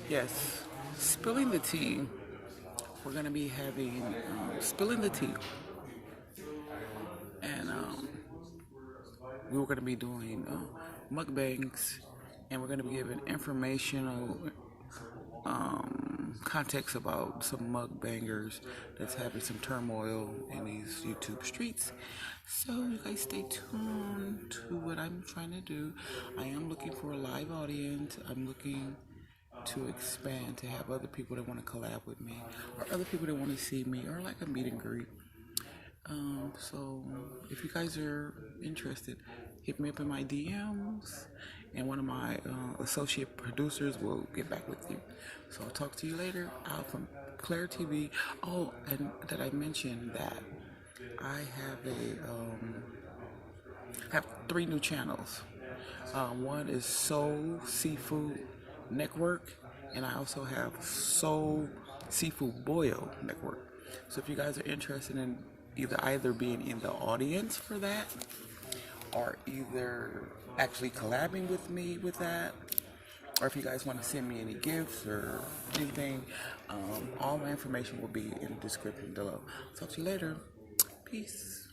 Yes, spilling the tea. We're gonna be having spilling the tea, and we were gonna be doing mukbangs, and we're gonna be giving informational context about some mukbangers that's having some turmoil in these YouTube streets. So you guys stay tuned to what I'm trying to do. I am looking for a live audience. I'm looking to expand, to have other people that want to collab with me, or other people that want to see me, or like a meet and greet. So if you guys are interested, hit me up in my DMs, and one of my associate producers will get back with you. So I'll talk to you later. Out from Claire TV. Oh, and did I mention that I have three new channels. One is Soul Seafood Network, and I also have Soul Seafood Boil Network. So if you guys are interested in either being in the audience for that, or either actually collabing with me with that, or if you guys want to send me any gifts or anything, all my information will be in the description below. Talk to you later. Peace.